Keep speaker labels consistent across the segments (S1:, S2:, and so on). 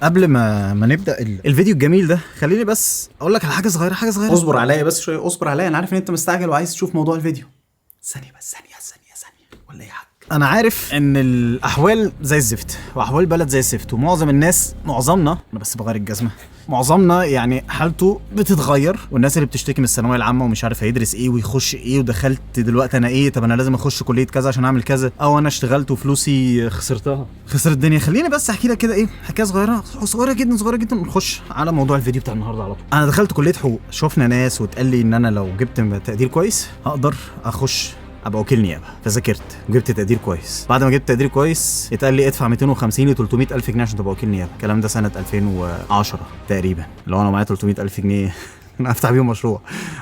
S1: قبل ما نبدا الفيديو الجميل ده، خليني بس اقول لك على حاجه صغيره اصبر عليا بس شويه، اصبر عليا. انا عارف ان انت مستعجل وعايز تشوف موضوع الفيديو. ثانيه بس، ثانيه ولا ايه يا حاج؟ انا عارف ان الاحوال زي الزفت واحوال البلد زي الزفت، ومعظم الناس، معظمنا، انا بس بغير الجزمه، معظمنا يعني حالته بتتغير. والناس اللي بتشتكي من الثانويه العامه ومش عارف هيدرس ايه ويخش ايه، ودخلت دلوقتي انا ايه، طب انا لازم اخش كليه كذا عشان اعمل كذا، او انا اشتغلت وفلوسي خسرت الدنيا. خليني بس احكي لك كده ايه حكايه صغيره جدا نخش على موضوع الفيديو بتاع النهارده على طول. انا دخلت كليه حقوق، شفنا ناس واتقال لي ان انا لو جبت تقدير كويس هقدر اخش ابقى وكيل نيابه. فذاكرت وجبت تقدير كويس. بعد ما جبت تقدير كويس اتقال لي ادفع 250 ل 300 الف جنيه عشان تبقى وكيل نيابه. الكلام ده سنه 2010 تقريبا. لو انا معايا 300 الف جنيه انا افتح بيهم مشروع.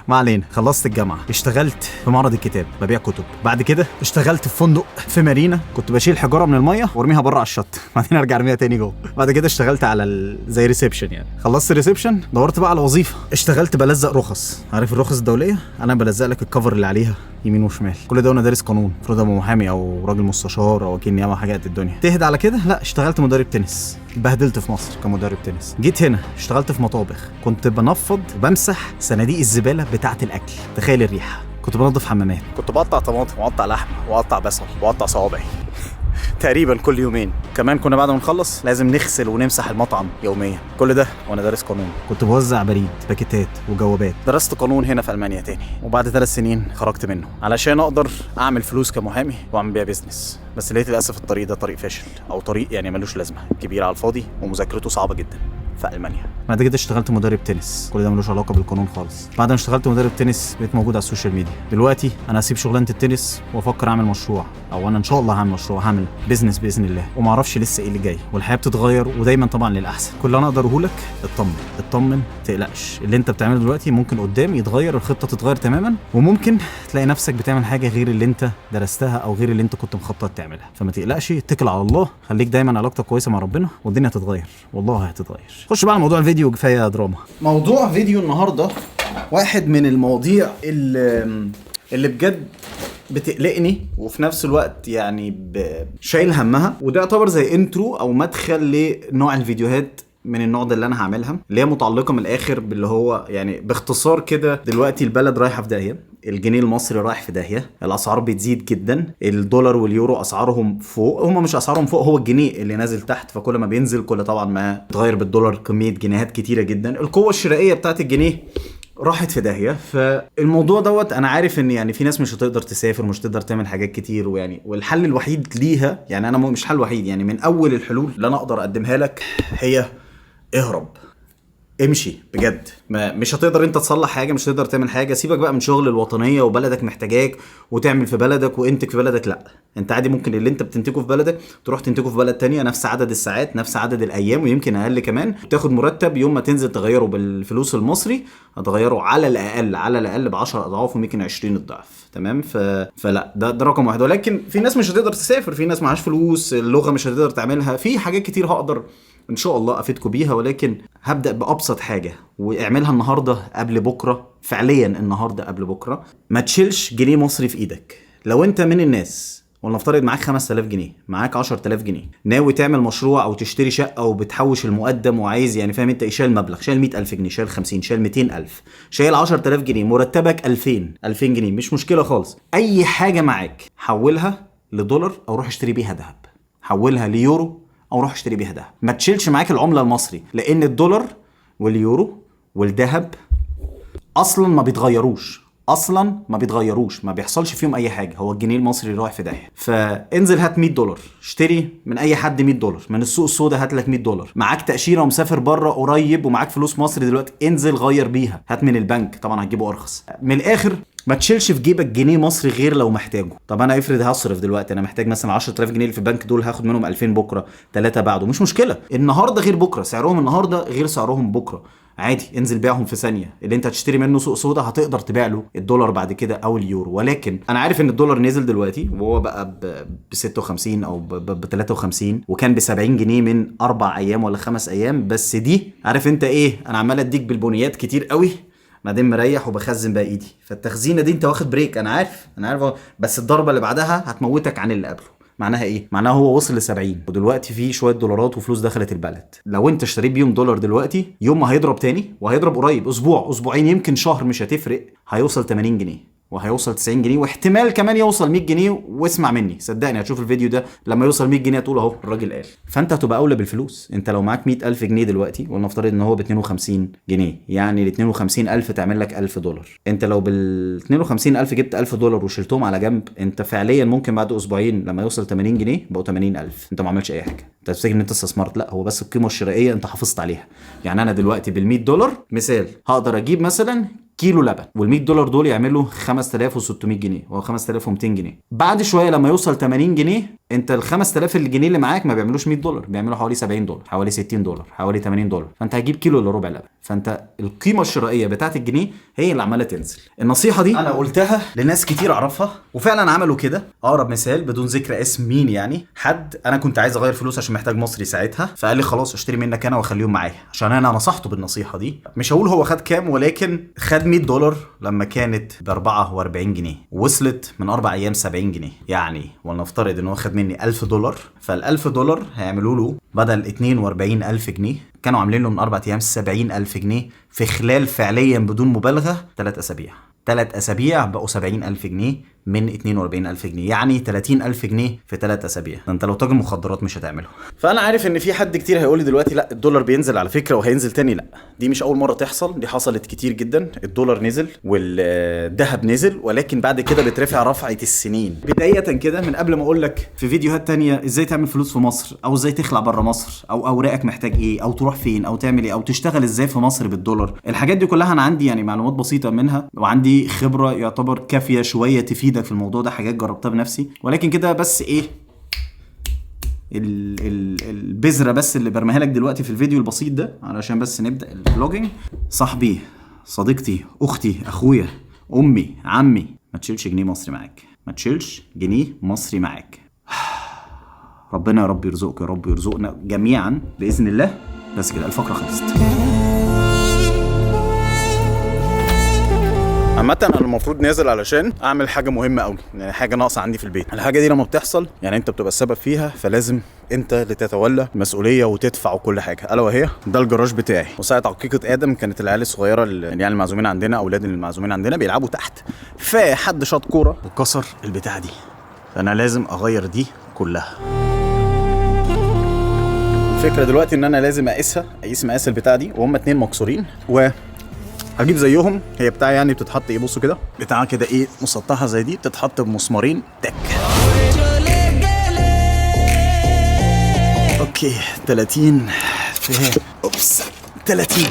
S1: ما علينا. خلصت الجامعه، اشتغلت في معرض الكتاب ببيع كتب. بعد كده اشتغلت في فندق في مارينا، كنت بشيل حجاره من الميه وارميها بره على الشط بعدين ارجع ارميها تاني جوه. بعد كده اشتغلت على زي ريسبشن يعني. خلصت الريسبشن، دورت بقى على وظيفه، اشتغلت بلزق رخص. عارف الرخص الدوليه؟ انا بلزق لك الكفر اللي عليها يمين وشمال. كل ده وانا دارس قانون، المفروض ابقى محامي او راجل مستشار او وكيل نيابه حاجات الدنيا. تهد على كده؟ لا، اشتغلت مدرب تنس. اتبهدلت في مصر كمدرب تنس. جيت هنا اشتغلت في مطابخ، كنت بنفض وبمسح صناديق الزباله بتاعه الاكل. تخيل الريحه. كنت بنظف حمامات، كنت بقطع طماطم واقطع لحمه واقطع بصل واقطع صوابعي تقريبا كل يومين. كمان كنا بعد ما نخلص لازم نغسل ونمسح المطعم يوميا. كل ده وانا دارس قانون. كنت بوزع بريد، باكيتات وجوابات. درست قانون هنا في المانيا تاني، وبعد 3 سنين خرجت منه علشان اقدر اعمل فلوس كمحامي واعمل بيها بيزنس. بس لقيت للاسف الطريق ده طريق فاشل، او طريق يعني ملوش لازمه، كبير على الفاضي ومذاكرته صعبه جدا في المانيا. بعد كده اشتغلت مدرب تنس، كل ده ملوش علاقه بالقانون خالص. بعد ما اشتغلت مدرب تنس بقيت موجود على السوشيال ميديا. دلوقتي انا هسيب شغلانه التنس وافكر اعمل مشروع، او انا ان شاء الله هعمل مشروع، هعمل بيزنس باذن الله، وما اعرفش لسه ايه اللي جاي. والحياه بتتغير ودايما طبعا للاحسن. كل اللي انا اقدره لك اطمن، تقلقش. اللي انت بتعمله دلوقتي ممكن قدام يتغير، الخطه تتغير تماما، وممكن تلاقي نفسك بتعمل حاجه غير اللي انت درستها او غير اللي انت كنت مخطط تعملها. فما تقلقش، اتكل على الله، خليك دايما علاقتك كويسه مع ربنا والدنيا هتتغير، والله هتتغير. خش بقى على موضوع الفيديو، كفايه دراما. موضوع فيديو النهارده واحد من المواضيع اللي بجد بتقلقني، وفي نفس الوقت يعني شايل همها. وده يعتبر زي انترو او مدخل لنوع الفيديوهات من النوع ده اللي انا هعملها، اللي هي متعلقه من الاخر باللي هو يعني باختصار كده. دلوقتي البلد رايحه في داهيه، الجنيه المصري رايح في داهيه، الاسعار بتزيد جدا، الدولار واليورو اسعارهم فوق. هم مش اسعارهم فوق، هو الجنيه اللي نازل تحت. فكل ما بينزل كل طبعا ما تغير بالدولار كميه جنيهات كتيره جدا. القوه الشرائيه بتاعت الجنيه راحت في داهيه. فالموضوع دوت انا عارف ان يعني في ناس مش هتقدر تسافر، مش تقدر تعمل حاجات كتير، ويعني والحل الوحيد ليها، يعني انا مش حل وحيد، يعني من اول الحلول اللي انا اقدر اقدمها لك هي اهرب، امشي بجد. مش هتقدر انت تصلح حاجه، مش هتقدر تعمل حاجه. سيبك بقى من شغل الوطنيه وبلدك محتاجاك وتعمل في بلدك وانتج في بلدك. لا، انت عادي ممكن اللي انت بتنتجه في بلدك تروح تنتجه في بلد تانية، نفس عدد الساعات، نفس عدد الايام، ويمكن اقل كمان. تاخد مرتب يوم ما تنزل تغيره بالفلوس المصري هتغيره على الاقل ب 10 اضعاف ويمكن 20 الضعف. تمام. فلا ده رقم واحد. ولكن في ناس مش هتقدر تسافر، في ناس معهاش فلوس، اللغه مش هتقدر تعملها، في حاجات كتير هقدر ان شاء الله افيدكم بيها. ولكن هبدا بابسط حاجه، واعملها النهارده قبل بكره، فعليا النهارده قبل بكره. ما تشيلش جنيه مصري في ايدك. لو انت من الناس، ولنفترض معاك 5000 جنيه، معاك 10000 جنيه، ناوي تعمل مشروع او تشتري شقه وبتحوش المقدم وعايز يعني فاهم انت، شايل مبلغ، شايل 100000 جنيه، شايل 50، شايل 200000، شايل 10000 جنيه، مرتبك 2000 جنيه، مش مشكله خالص. اي حاجه معاك حولها لدولار او روح اشتري بيها ذهب، حولها ليورو او روح اشتري بيها دهب. ما تشيلش معاك العمله المصري، لان الدولار واليورو والذهب اصلا ما بيتغيروش، ما بيحصلش فيهم اي حاجه. هو الجنيه المصري رايح في داهيه. فانزل هات 100 دولار، اشتري من اي حد 100 دولار من السوق السوداء، هات لك 100 دولار. معاك تاشيره ومسافر بره قريب ومعاك فلوس مصري دلوقتي، انزل غير بيها، هات من البنك، طبعا هتجيبه ارخص. من الاخر ما تشيلش في جيبك جنيه مصري غير لو محتاجه. طب انا افرض هصرف دلوقتي، انا محتاج مثلا 10000 جنيه اللي في البنك دول، هاخد منهم 2000 بكره، 3 بعده، مش مشكله. النهارده غير بكره، سعرهم النهارده غير سعرهم بكره، عادي انزل بيعهم في ثانيه. اللي انت هتشتري منه سوق سودا هتقدر تبيع له الدولار بعد كده او اليورو. ولكن انا عارف ان الدولار نزل دلوقتي وهو بقى ب 56 او ب 53، وكان ب 70 جنيه من 4 ايام ولا 5 ايام. بس دي عارف انت ايه، انا عمال اديك بالبنيات كتير قوي، بعدين مريح وبخزن بقى ايدي. فالتخزينه دي انت واخد بريك، انا عارف، بس الضربه اللي بعدها هتموتك عن اللي قبله. معناها ايه؟ معناها هو وصل ل 70 ودلوقتي في شويه دولارات وفلوس دخلت البلد. لو انت اشتريت بيهم دولار دلوقتي، يوم ما هيضرب تاني وهيضرب قريب، اسبوع اسبوعين يمكن شهر مش هتفرق، هيوصل 80 جنيه وهيوصل 90 جنيه واحتمال كمان يوصل 100 جنيه. واسمع مني صدقني، هتشوف الفيديو ده لما يوصل 100 جنيه هتقول اهو الراجل قال. فانت هتبقى اولى بالفلوس. انت لو معاك 100,000 جنيه دلوقتي ولنفترض ان هو ب 52 جنيه، يعني ال 52,000 تعمل لك 1000 دولار. انت لو بال 52,000 جبت 1000 دولار وشلتهم على جنب، انت فعليا ممكن بعد اسبوعين لما يوصل 80 جنيه بقوا 80,000. انت ما عملتش اي حاجه. انت تفتكر ان انت استثمرت؟ لا، هو بس القيمه الشرائيه انت حافظت عليها. يعني انا دلوقتي بال 100 دولار مثال هقدر اجيب مثلا كيلو لبن، وال100 دولار دول يعملوا 5600 جنيه او 5200 جنيه. بعد شويه لما يوصل 80 جنيه، انت ال 5000 الجنيه اللي معاك ما بيعملوش 100 دولار، بيعملوا حوالي 70 دولار، حوالي 60 دولار، حوالي 80 دولار. فانت هتجيب كيلو الا ربع لبن. فانت القيمه الشرائيه بتاعت الجنيه هي اللي عماله تنزل. النصيحه دي انا قلتها لناس كتير اعرفها وفعلا عملوا كده. اقرب مثال بدون ذكر اسم مين، يعني حد انا كنت عايز اغير فلوس عشان محتاج مصري ساعتها، فقال لي خلاص اشتري منك انا واخليهم معايا، عشان انا نصحته بالنصيحه دي. مش هقول هو خد كام، ولكن خد 100 دولار لما كانت ب 44 جنيه وصلت من 4 ايام 70 جنيه. يعني ولنفترض ان هو خد مني 1000 دولار، فال1000 دولار هيعملوا له بدل 42,000 جنيه كانوا عاملين له من 4 ايام 70,000 جنيه في خلال فعليا بدون مبالغه 3 اسابيع. 3 اسابيع بقوا 70,000 جنيه من 42,000 جنيه، يعني 30,000 جنيه في 3 اسابيع. ده انت لو تاجر مخدرات مش هتعمله. فانا عارف ان في حد كتير هيقول لي دلوقتي لا الدولار بينزل على فكره وهينزل تاني. لا، دي مش اول مره تحصل، دي حصلت كتير جدا. الدولار نزل والذهب نزل، ولكن بعد كده بترفع رفعه السنين. بدايه كده من قبل ما اقول لك في فيديوهات تانية ازاي تعمل فلوس في مصر، او ازاي تخلع بره مصر، او اوراقك محتاج ايه، او تروح فين، او تعمل ايه، او تشتغل ازاي في مصر بالدولار. الحاجات دي كلها انا عندي يعني معلومات بسيطه منها، وعندي خبره يعتبر كافيه شويه تفيدك في الموضوع ده. حاجات جربتها بنفسي، ولكن كده بس ايه البذره بس اللي برميها لك دلوقتي في الفيديو البسيط ده علشان بس نبدا الفلوجينج. صاحبي، صديقتي، اختي، اخويا، امي، عمي، ما تشيلش جنيه مصري معاك. ما تشيلش جنيه مصري معاك. ربنا يا رب يرزقك، يا رب يرزقنا جميعا باذن الله. بس كده الفقره خلصت. عامة انا المفروض نازل علشان اعمل حاجه مهمه قوي، يعني حاجه ناقصه عندي في البيت. الحاجه دي لما بتحصل يعني انت بتبقى السبب فيها، فلازم انت اللي تتولى المسؤوليه وتدفع وكل حاجه. الا وهي ده الجراج بتاعي. وساعه عقيقه ادم كانت العيال الصغيره يعني المعزومين عندنا، اولاد المعزومين عندنا بيلعبوا تحت، فحد شاط كوره وكسر البتاعه دي، فانا لازم اغير دي كلها. الفكره دلوقتي ان انا لازم اقيس مقاس البتاعه دي، وهم 2 مكسورين، هجيب زيهم. هي بتاع يعني بتتحط ايه، بصوا كده بتاع كده ايه مسطحه زي دي، بتتحط بمسمارين تك. اوكي 30 في اوبس 30.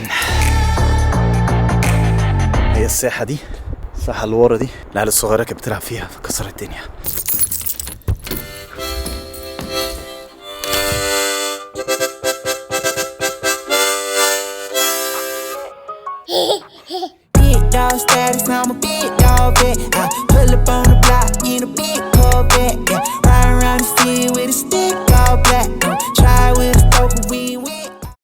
S1: هي الساحه دي، الساحه اللي ورا دي العيال الصغيره كانت بتلعب فيها فكسرت الدنيا. Big dog status, I'm a big dog vet. I pull up on